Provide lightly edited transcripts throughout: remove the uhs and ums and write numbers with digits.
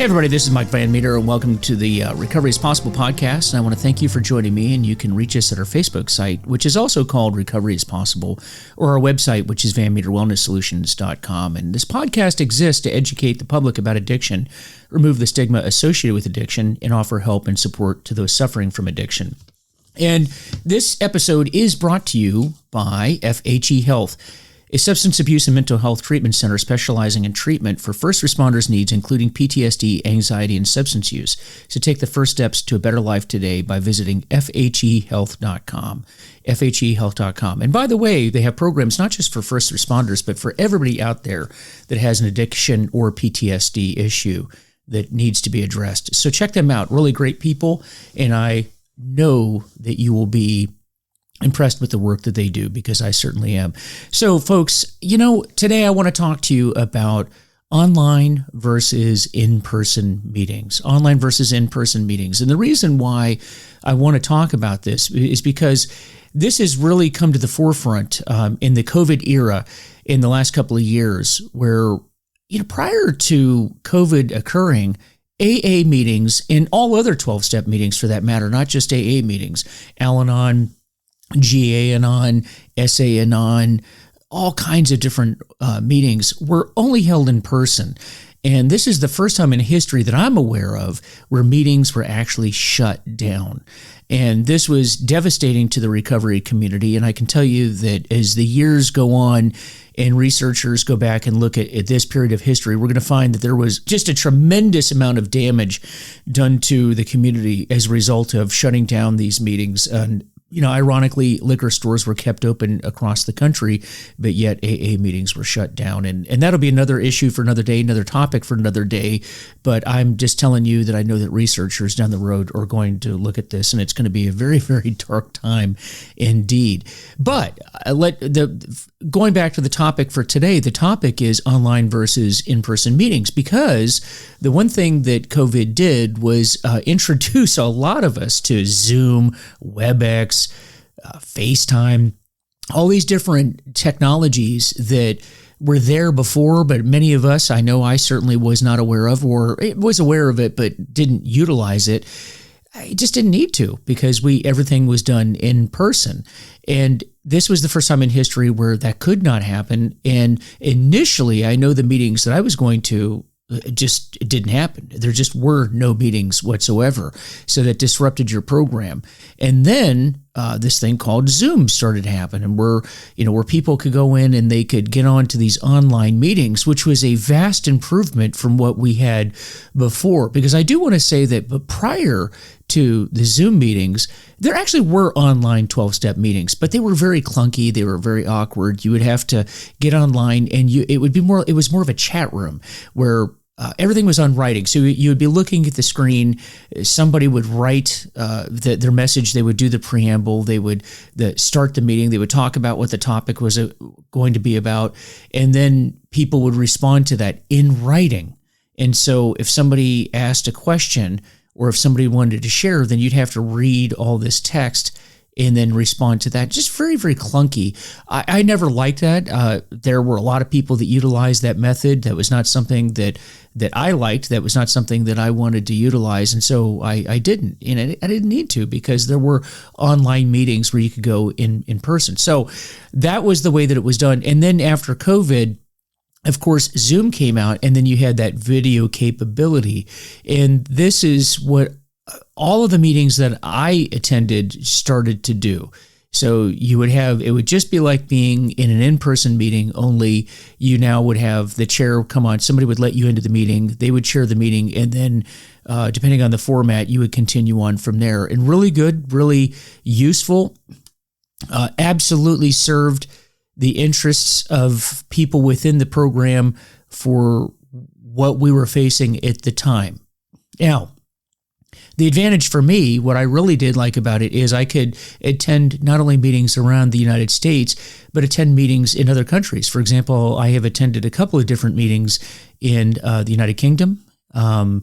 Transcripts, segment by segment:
Hey everybody, this is Mike Van Meter, and welcome to the Recovery is Possible podcast. And I want to thank you for joining me, and you can reach us at our Facebook site, which is also called Recovery is Possible, or our website, which is vanmeterwellnesssolutions.com. And this podcast exists to educate the public about addiction, remove the stigma associated with addiction, and offer help and support to those suffering from addiction. And this episode is brought to you by FHE Health, a substance abuse and mental health treatment center specializing in treatment for first responders' needs, including PTSD, anxiety, and substance use. So take the first steps to a better life today by visiting FHEhealth.com, FHEhealth.com. And by the way, they have programs not just for first responders, but for everybody out there that has an addiction or PTSD issue that needs to be addressed. So check them out. Really great people, and I know that you will be impressed with the work that they do, because I certainly am. So folks, today I want to talk to you about online versus in-person meetings. Online versus in-person meetings. And the reason why I want to talk about this is because this has really come to the forefront in the COVID era in the last couple of years, where prior to COVID occurring, AA meetings and all other 12-step meetings for that matter, not just AA meetings, Al-Anon, GA-Anon, SA-Anon, all kinds of different meetings were only held in person. And this is the first time in history that I'm aware of where meetings were actually shut down. And this was devastating to the recovery community. And I can tell you that as the years go on and researchers go back and look at this period of history, we're going to find that there was just a tremendous amount of damage done to the community as a result of shutting down these meetings. And ironically, liquor stores were kept open across the country, but yet AA meetings were shut down. And that'll be another issue for another day, another topic for another day. But I'm just telling you that I know that researchers down the road are going to look at this, and it's going to be a very, very dark time indeed. But going back to the topic for today, the topic is online versus in-person meetings, because the one thing that COVID did was introduce a lot of us to Zoom, WebEx, FaceTime, all these different technologies that were there before, but many of us, I know I certainly was not aware of, or was aware of it but didn't utilize it. I just didn't need to, because everything was done in person. And this was the first time in history where that could not happen. And initially, I know the meetings that I was going to just didn't happen. There just were no meetings whatsoever. So that disrupted your program. And then this thing called Zoom started happening, where people could go in and they could get on to these online meetings, which was a vast improvement from what we had before. Because I do want to say that prior to the Zoom meetings, there actually were online 12-step meetings, but they were very clunky. They were very awkward. You would have to get online, and it was more of a chat room where everything was on writing. So you would be looking at the screen. Somebody would write their message. They would do the preamble. They would start the meeting. They would talk about what the topic was going to be about. And then people would respond to that in writing. And so if somebody asked a question, or if somebody wanted to share, then you'd have to read all this text and then respond to that. Just very, very clunky. I never liked that. There were a lot of people that utilized that method. That was not something that I liked. That was not something that I wanted to utilize. And so I didn't. And I didn't need to, because there were online meetings where you could go in person. So that was the way that it was done. And then after COVID, of course, Zoom came out, and then you had that video capability. And this is what all of the meetings that I attended started to do. So it would just be like being in an in-person meeting, only you now would have the chair come on. Somebody would let you into the meeting. They would chair the meeting. And then depending on the format, you would continue on from there. And really good, really useful, absolutely served the interests of people within the program for what we were facing at the time. Now, the advantage for me, what I really did like about it, is I could attend not only meetings around the United States, but attend meetings in other countries. For example, I have attended a couple of different meetings in the United Kingdom, down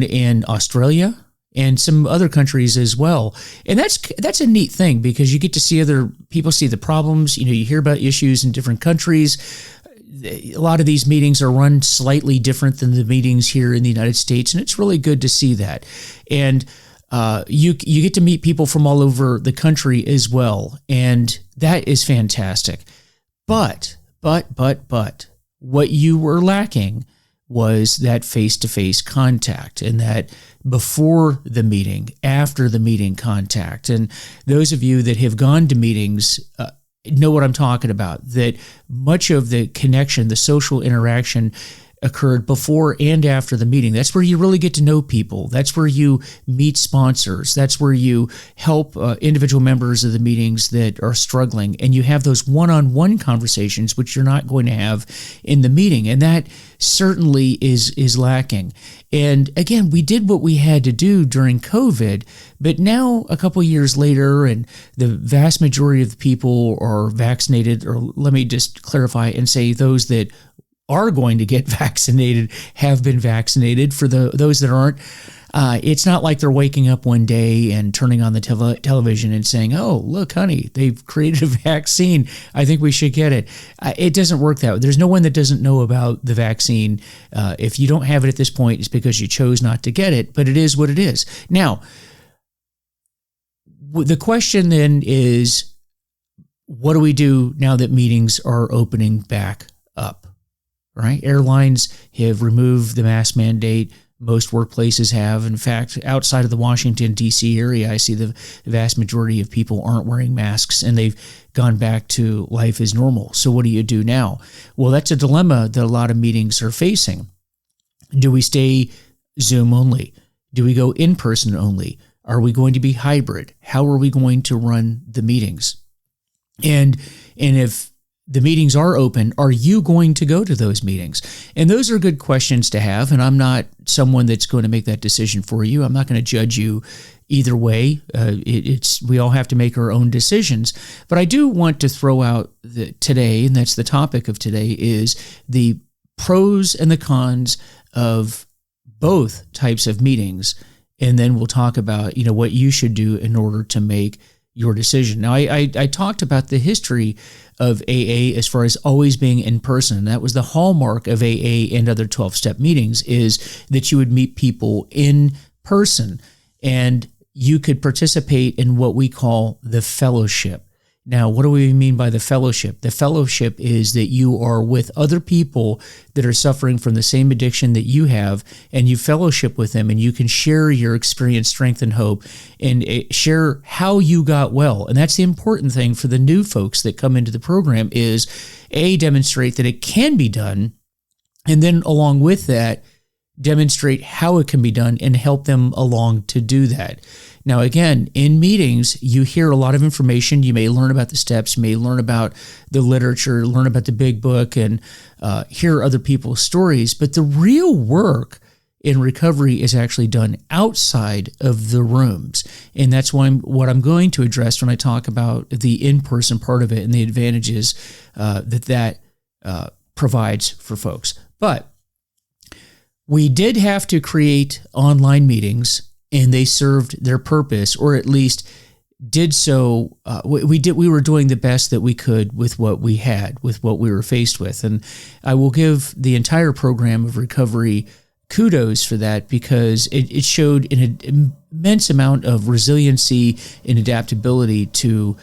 in Australia, and some other countries as well. And that's a neat thing, because you get to see other people see the problems. You hear about issues in different countries. a lot of these meetings are run slightly different than the meetings here in the United States, and it's really good to see that. And you get to meet people from all over the country as well, and that is fantastic. But, what you were lacking was that face-to-face contact, and that before the meeting, after the meeting contact. And those of you that have gone to meetings know what I'm talking about, that much of the connection, the social interaction occurred before and after the meeting. That's where you really get to know people. That's where you meet sponsors. That's where you help individual members of the meetings that are struggling, and you have those one-on-one conversations, which you're not going to have in the meeting. And that certainly is lacking. And again, we did what we had to do during COVID, but now a couple years later, and the vast majority of the people are vaccinated, or let me just clarify and say those that are going to get vaccinated have been vaccinated. For those that aren't, it's not like they're waking up one day and turning on the television and saying, "Oh, look, honey, they've created a vaccine. I think we should get it." It doesn't work that way. There's no one that doesn't know about the vaccine. If you don't have it at this point, it's because you chose not to get it, but it is what it is. Now, the question then is, what do we do now that meetings are opening back up? Right? Airlines have removed the mask mandate. Most workplaces have. In fact, outside of the Washington, D.C. area, I see the vast majority of people aren't wearing masks, and they've gone back to life as normal. So what do you do now? Well, that's a dilemma that a lot of meetings are facing. Do we stay Zoom only? Do we go in person only? Are we going to be hybrid? How are we going to run the meetings? And if the meetings are open, are you going to go to those meetings? And those are good questions to have, and I'm not someone that's going to make that decision for you. I'm not going to judge you either way. We all have to make our own decisions. But I do want to throw out today, and that's the topic of today, is the pros and the cons of both types of meetings. And then we'll talk about, what you should do in order to make your decision. Now, I talked about the history of AA as far as always being in person. That was the hallmark of AA and other 12-step meetings, is that you would meet people in person, and you could participate in what we call the fellowship. Now, what do we mean by the fellowship? The fellowship is that you are with other people that are suffering from the same addiction that you have, and you fellowship with them, and you can share your experience, strength, and hope, and share how you got well. And that's the important thing for the new folks that come into the program, is demonstrate that it can be done, and then along with that, demonstrate how it can be done and help them along to do that. Now, again, in meetings, you hear a lot of information. You may learn about the steps, you may learn about the literature, learn about the big book, and hear other people's stories. But the real work in recovery is actually done outside of the rooms. And that's what I'm going to address when I talk about the in-person part of it and the advantages that provides for folks. But we did have to create online meetings, and they served their purpose, or at least did so. We were doing the best that we could with what we had, with what we were faced with. And I will give the entire program of recovery kudos for that, because it showed an immense amount of resiliency and adaptability to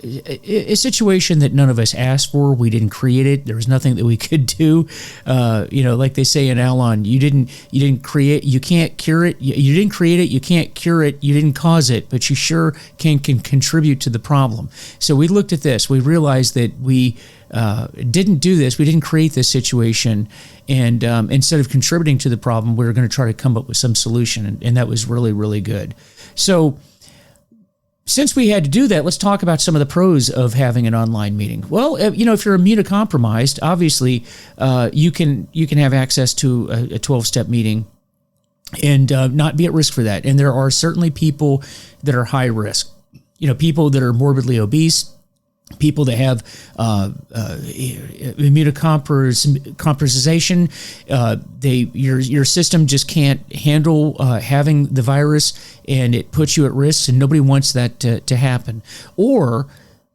a situation that none of us asked for. We didn't create it. There was nothing that we could do. Like they say in Al-Anon, you didn't create, you can't cure it. You didn't create it, you can't cure it, you didn't cause it, but you sure can contribute to the problem. So we looked at this. We realized that we didn't do this. We didn't create this situation. And instead of contributing to the problem, we were going to try to come up with some solution. And that was really, really good. So since we had to do that, let's talk about some of the pros of having an online meeting. Well, if you're immunocompromised, obviously you can have access to a 12-step meeting and not be at risk for that. And there are certainly people that are high risk. People that are morbidly obese, people that have immunocompromisation, your system just can't handle having the virus, and it puts you at risk, and nobody wants that to happen. Or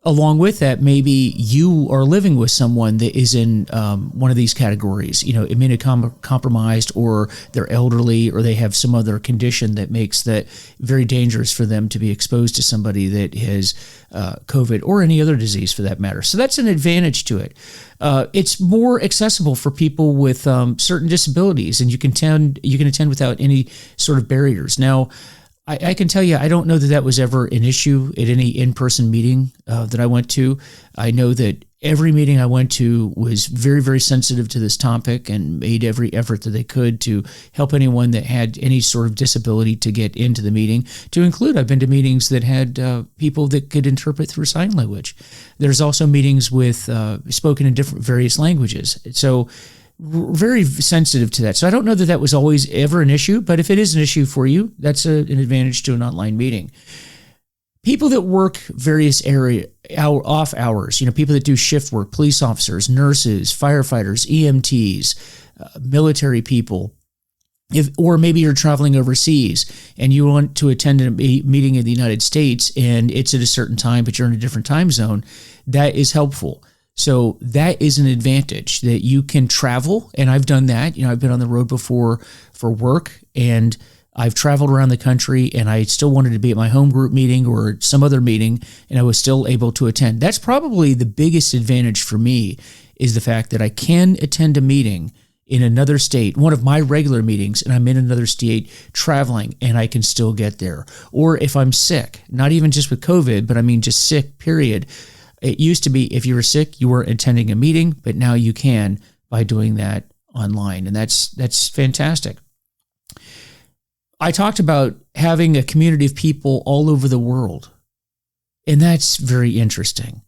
Along with that, maybe you are living with someone that is in one of these categories, immunocompromised, or they're elderly, or they have some other condition that makes that very dangerous for them to be exposed to somebody that has COVID or any other disease for that matter. So that's an advantage to it. It's more accessible for people with certain disabilities, and you can attend without any sort of barriers. Now, I can tell you, I don't know that that was ever an issue at any in-person meeting that I went to. I know that every meeting I went to was very, very sensitive to this topic and made every effort that they could to help anyone that had any sort of disability to get into the meeting. To include, I've been to meetings that had people that could interpret through sign language. There's also meetings with spoken in different various languages. So very sensitive to that. So I don't know that that was always ever an issue, but if it is an issue for you, that's an advantage to an online meeting. People that work various off hours, people that do shift work, police officers, nurses, firefighters, EMTs, military people, or maybe you're traveling overseas and you want to attend a meeting in the United States and it's at a certain time, but you're in a different time zone, that is helpful. So that is an advantage that you can travel, and I've done that. I've been on the road before for work, and I've traveled around the country, and I still wanted to be at my home group meeting or some other meeting, and I was still able to attend. That's probably the biggest advantage for me, is the fact that I can attend a meeting in another state, one of my regular meetings, and I'm in another state traveling, and I can still get there. Or if I'm sick, not even just with COVID, but I mean just sick, period. It used to be if you were sick, you weren't attending a meeting, but now you can by doing that online, and that's fantastic. I talked about having a community of people all over the world, and that's very interesting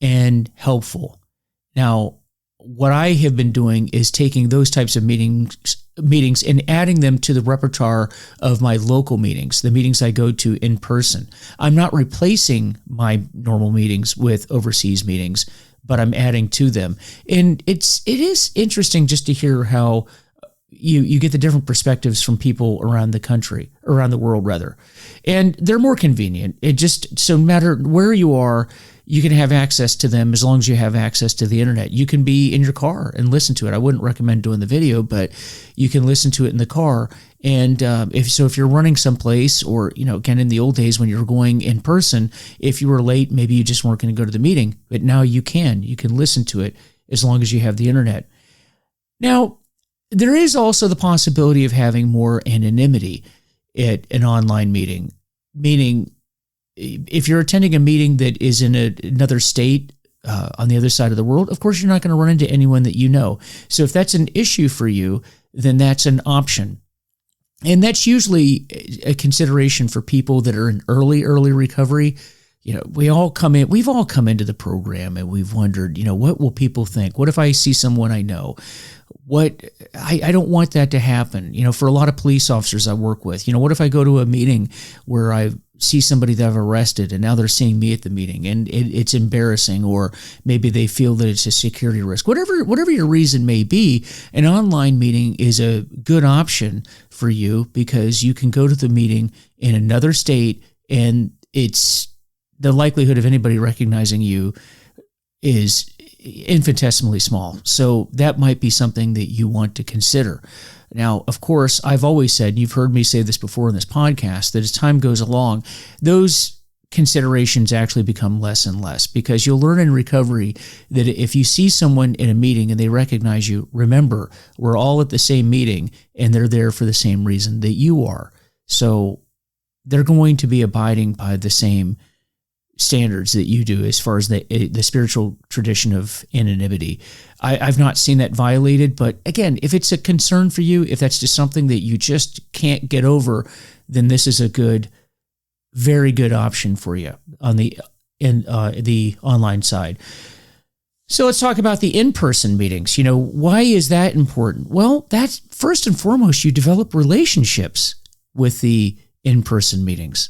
and helpful. Now, what I have been doing is taking those types of meetings and adding them to the repertoire of my local meetings, the meetings I go to in person. I'm not replacing my normal meetings with overseas meetings, but I'm adding to them. And it is interesting just to hear how you get the different perspectives from people around the world rather. And they're more convenient. So no matter where you are, you can have access to them as long as you have access to the internet. You can be in your car and listen to it. I wouldn't recommend doing the video, but you can listen to it in the car. And if you're running someplace, or again in the old days when you were going in person, if you were late, maybe you just weren't going to go to the meeting. But now you can listen to it as long as you have the internet. Now, there is also the possibility of having more anonymity at an online meeting, meaning if you're attending a meeting that is in another state on the other side of the world, of course, you're not going to run into anyone that you know. So if that's an issue for you, then that's an option. And that's usually a consideration for people that are in early recovery. We've all come into the program and we've wondered, what will people think? What if I see someone I know? I don't want that to happen. For a lot of police officers I work with, what if I go to a meeting where I see somebody that I've arrested and now they're seeing me at the meeting and it's embarrassing, or maybe they feel that it's a security risk. Whatever your reason may be, an online meeting is a good option for you because you can go to the meeting in another state and the likelihood of anybody recognizing you is infinitesimally small. So that might be something that you want to consider. Now, of course, I've always said, and you've heard me say this before in this podcast, that as time goes along, those considerations actually become less and less, because you'll learn in recovery that if you see someone in a meeting and they recognize you, remember, we're all at the same meeting and they're there for the same reason that you are. So they're going to be abiding by the same standards that you do as far as the spiritual tradition of anonymity. I've not seen that violated, but again, if it's a concern for you, if that's just something that you just can't get over, then this is a very good option for you on the online side. So let's talk about the in-person meetings. Why is that important? Well, that's first and foremost, you develop relationships with the in-person meetings.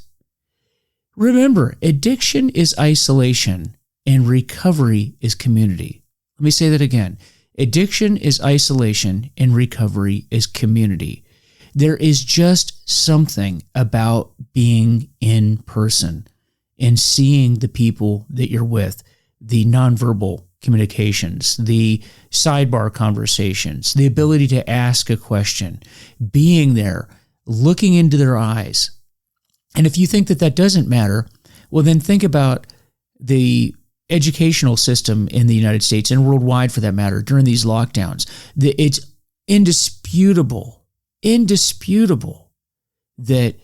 Remember, addiction is isolation and recovery is community. Let me say that again. Addiction is isolation and recovery is community. There is just something about being in person and seeing the people that you're with, the nonverbal communications, the sidebar conversations, the ability to ask a question, being there, looking into their eyes. And if you think that that doesn't matter, well, then think about the educational system in the United States and worldwide for that matter during these lockdowns. It's indisputable that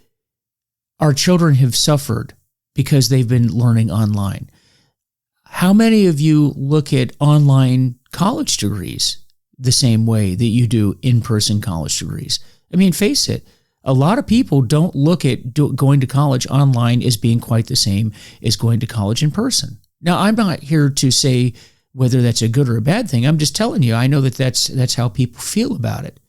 our children have suffered because they've been learning online. How many of you look at online college degrees the same way that you do in-person college degrees? I mean, face it, a lot of people don't look at going to college online as being quite the same as going to college in person. Now, I'm not here to say whether that's a good or a bad thing. I'm just telling you, I know that that's how people feel about it.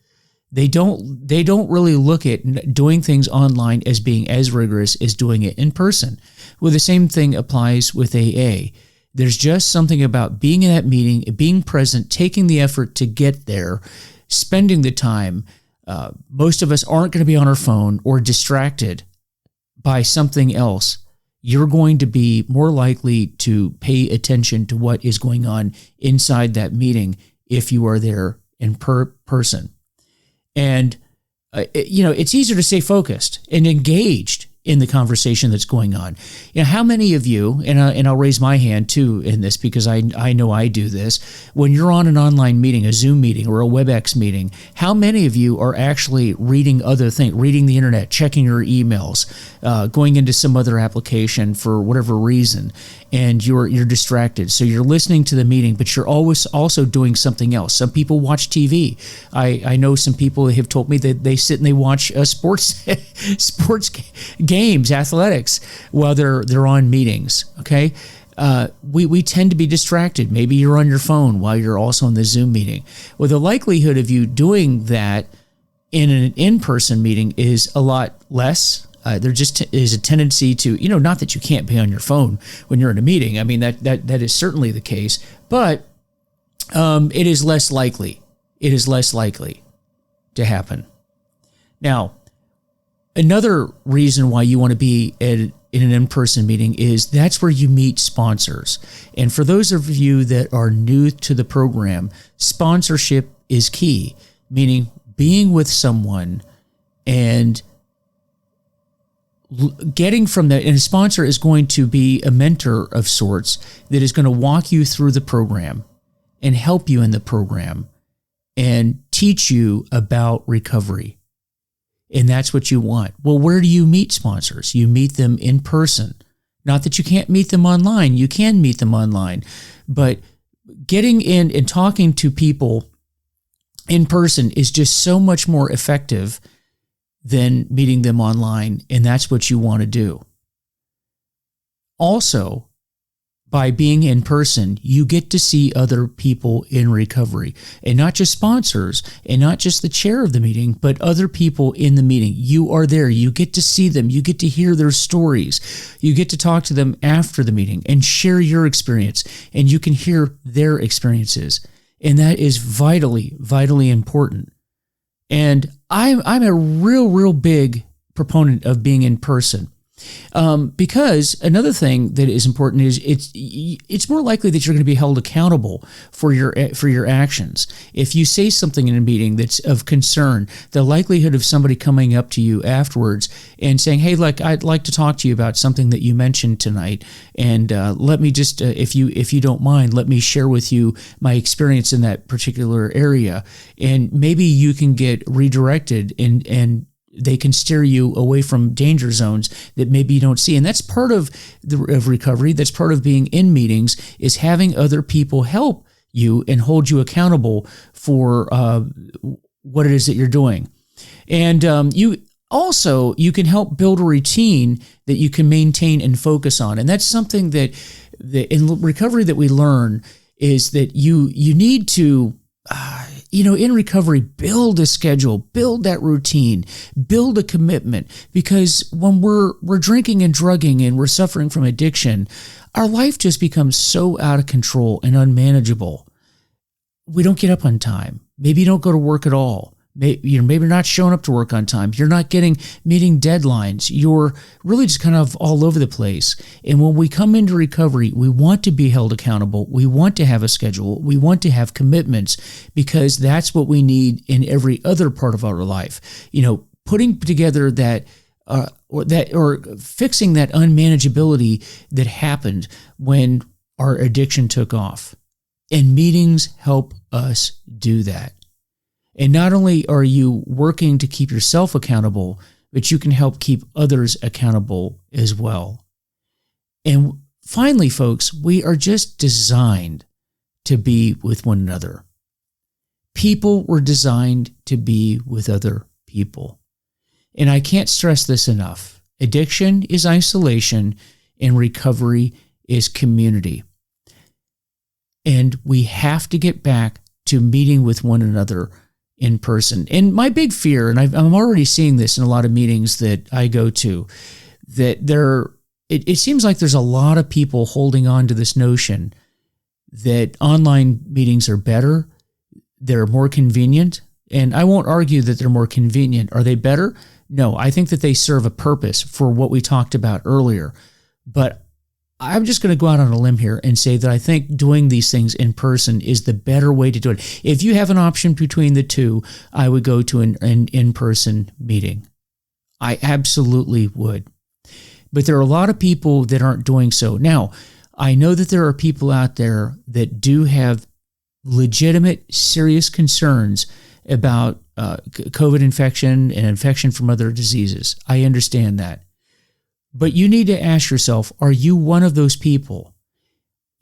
They don't really look at doing things online as being as rigorous as doing it in person. Well, the same thing applies with AA. There's just something about being in that meeting, being present, taking the effort to get there, spending the time. Most of us aren't going to be on our phone or distracted by something else. You're going to be more likely to pay attention to what is going on inside that meeting if you are there in person. And, it's easier to stay focused and engaged in the conversation that's going on. How many of you, and I'll raise my hand too in this because I know I do this, when you're on an online meeting, a Zoom meeting or a WebEx meeting, how many of you are actually reading other things, reading the internet, checking your emails, going into some other application for whatever reason, and you're distracted. So you're listening to the meeting, but you're always also doing something else. Some people watch TV. I know some people have told me that they sit and they watch sports games, athletics, while they're on meetings. Okay, we tend to be distracted. Maybe you're on your phone while you're also in the Zoom meeting. Well, the likelihood of you doing that in an in-person meeting is a lot less. There just is a tendency to, not that you can't be on your phone when you're in a meeting. I mean, that is certainly the case, but it is less likely. It is less likely to happen. Now, another reason why you want to be in an in-person meeting is that's where you meet sponsors. And for those of you that are new to the program, sponsorship is key, meaning being with someone and getting from that. And a sponsor is going to be a mentor of sorts that is going to walk you through the program and help you in the program and teach you about recovery. And that's what you want. Well, where do you meet sponsors? You meet them in person. Not that you can't meet them online. You can meet them online. But getting in and talking to people in person is just so much more effective than meeting them online. And that's what you want to do. Also, by being in person, you get to see other people in recovery, and not just sponsors and not just the chair of the meeting, but other people in the meeting. You are there. You get to see them. You get to hear their stories. You get to talk to them after the meeting and share your experience, and you can hear their experiences. And that is vitally, vitally important. And I'm a real big proponent of being in person. Because another thing that is important is it's more likely that you're going to be held accountable for your actions. If you say something in a meeting that's of concern, the likelihood of somebody coming up to you afterwards and saying, "Hey, look, I'd like to talk to you about something that you mentioned tonight, and let me just, if you don't mind, let me share with you my experience in that particular area, and maybe you can get redirected and they can steer you away from danger zones that maybe you don't see." And that's part of recovery. That's part of being in meetings, is having other people help you and hold you accountable for what it is that you're doing. And you can help build a routine that you can maintain and focus on. And that's something that in recovery that we learn is that you need to in recovery, build a schedule, build that routine, build a commitment, because when we're drinking and drugging and we're suffering from addiction, our life just becomes so out of control and unmanageable. We don't get up on time. Maybe you don't go to work at all. Maybe not showing up to work on time. You're not getting meeting deadlines. You're really just kind of all over the place. And when we come into recovery, we want to be held accountable. We want to have a schedule. We want to have commitments, because that's what we need in every other part of our life. Putting together that or fixing that unmanageability that happened when our addiction took off. And meetings help us do that. And not only are you working to keep yourself accountable, but you can help keep others accountable as well. And finally, folks, we are just designed to be with one another. People were designed to be with other people. And I can't stress this enough. Addiction is isolation, and recovery is community. And we have to get back to meeting with one another in person. And my big fear, and I'm already seeing this in a lot of meetings that I go to, that it seems like there's a lot of people holding on to this notion that online meetings are better, they're more convenient. And I won't argue that they're more convenient. Are they better? No, I think that they serve a purpose for what we talked about earlier. But I'm just going to go out on a limb here and say that I think doing these things in person is the better way to do it. If you have an option between the two, I would go to an in-person meeting. I absolutely would. But there are a lot of people that aren't doing so. Now, I know that there are people out there that do have legitimate, serious concerns about COVID infection and infection from other diseases. I understand that. But you need to ask yourself, are you one of those people?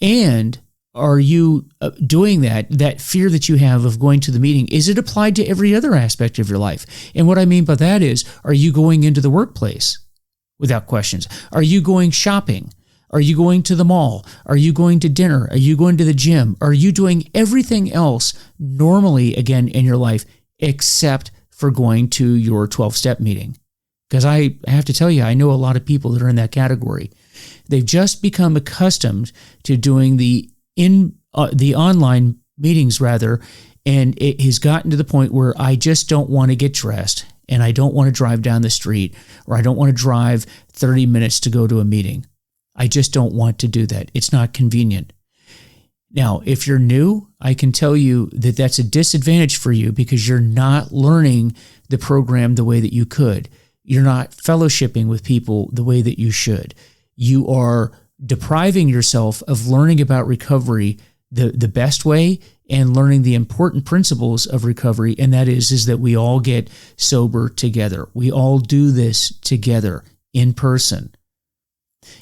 And are you doing that fear that you have of going to the meeting, is it applied to every other aspect of your life? And what I mean by that is, are you going into the workplace without questions? Are you going shopping? Are you going to the mall? Are you going to dinner? Are you going to the gym? Are you doing everything else normally again in your life except for going to your 12-step meeting? Because I have to tell you, I know a lot of people that are in that category. They've just become accustomed to doing the online meetings rather, and it has gotten to the point where I just don't want to get dressed, and I don't want to drive down the street, or I don't want to drive 30 minutes to go to a meeting. I just don't want to do that. It's not convenient. Now, if you're new, I can tell you that that's a disadvantage for you because you're not learning the program the way that you could. You're not fellowshipping with people the way that you should. You are depriving yourself of learning about recovery the best way and learning the important principles of recovery, and that is that we all get sober together. We all do this together in person.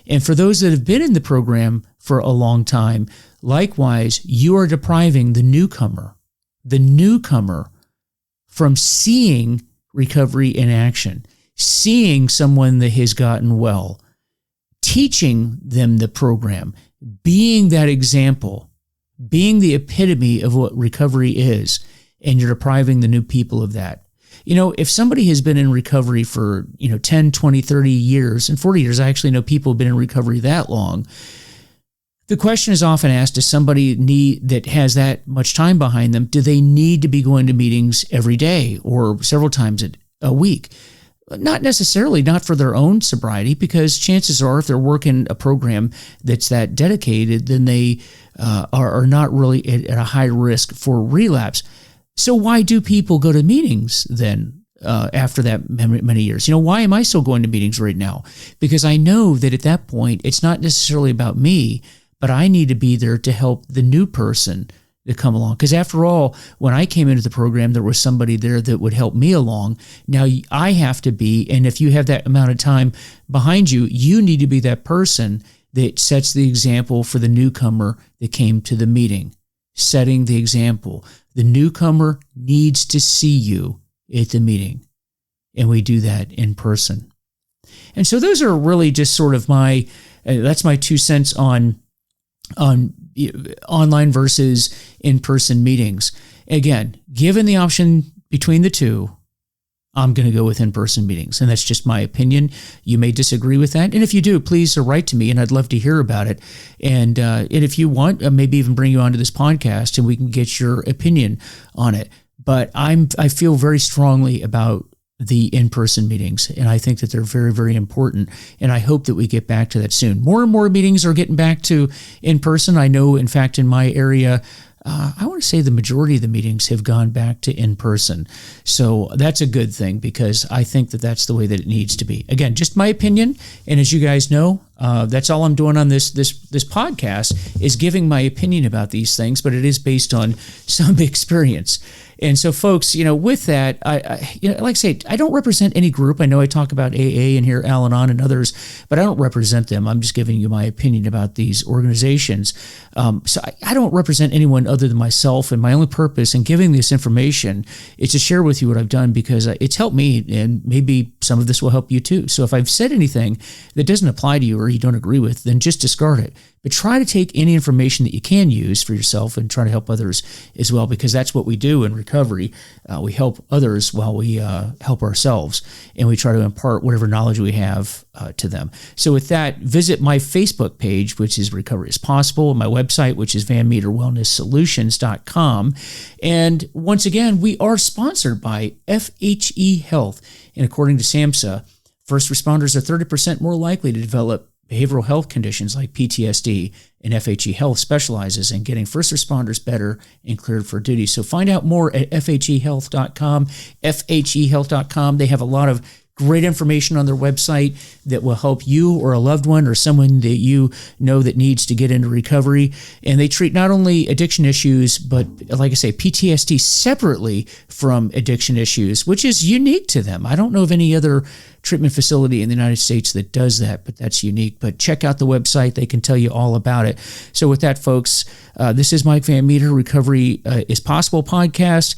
And for those that have been in the program for a long time, likewise, you are depriving the newcomer from seeing recovery in action, seeing someone that has gotten well, teaching them the program, being that example, being the epitome of what recovery is, and you're depriving the new people of that. If somebody has been in recovery for, 10, 20, 30 years, and 40 years, I actually know people have been in recovery that long. The question is often asked, does somebody that has that much time behind them, do they need to be going to meetings every day or several times a week? Not necessarily, not for their own sobriety, because chances are if they're working a program that's that dedicated, then they are not really at a high risk for relapse. So why do people go to meetings then after that many years? Why am I still going to meetings right now? Because I know that at that point, it's not necessarily about me, but I need to be there to help the new person to come along. Because after all, when I came into the program, there was somebody there that would help me along. Now I have to be, and if you have that amount of time behind you, you need to be that person that sets the example for the newcomer that came to the meeting, setting the example. The newcomer needs to see you at the meeting, and we do that in person. And so those are really just sort of that's my 2 cents on online versus in-person meetings. Again, given the option between the two, I'm going to go with in-person meetings, and that's just my opinion. You may disagree with that, and if you do, please write to me, and I'd love to hear about it. And if you want, maybe even bring you onto this podcast, and we can get your opinion on it. but I feel very strongly about the in-person meetings, and I think that they're very, very important, and I hope that we get back to that soon. More and more meetings are getting back to in-person. I know, in fact, in my area, I want to say the majority of the meetings have gone back to in-person. So that's a good thing, because I think that that's the way that it needs to be. Again, just my opinion, and as you guys know, that's all I'm doing on this podcast, is giving my opinion about these things, but it is based on some experience. And so, folks, with that, I like I say, I don't represent any group. I know I talk about AA and here Al-Anon and others, but I don't represent them. I'm just giving you my opinion about these organizations. So I don't represent anyone other than myself, and my only purpose in giving this information is to share with you what I've done, because it's helped me, and maybe some of this will help you too. So if I've said anything that doesn't apply to you or you don't agree with, then just discard it. But try to take any information that you can use for yourself and try to help others as well, because that's what we do in recovery. We help others while we help ourselves, and we try to impart whatever knowledge we have to them. So with that, visit my Facebook page, which is Recovery is Possible, my website, which is VanMeterWellnessSolutions.com. And once again, we are sponsored by FHE Health. And according to SAMHSA, first responders are 30% more likely to develop behavioral health conditions like PTSD, and FHE Health specializes in getting first responders better and cleared for duty. So find out more at FHEHealth.com, FHEHealth.com. They have a lot of great information on their website that will help you or a loved one or someone that you know that needs to get into recovery. And they treat not only addiction issues, but like I say, PTSD separately from addiction issues, which is unique to them. I don't know of any other treatment facility in the United States that does that, but that's unique. But check out the website. They can tell you all about it. So with that, folks, this is Mike Van Meter, Recovery is Possible podcast.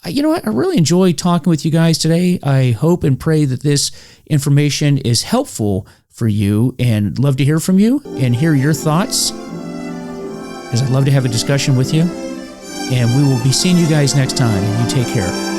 You know what? I really enjoyed talking with you guys today. I hope and pray that this information is helpful for you, and love to hear from you and hear your thoughts, because I'd love to have a discussion with you. And we will be seeing you guys next time. And you take care.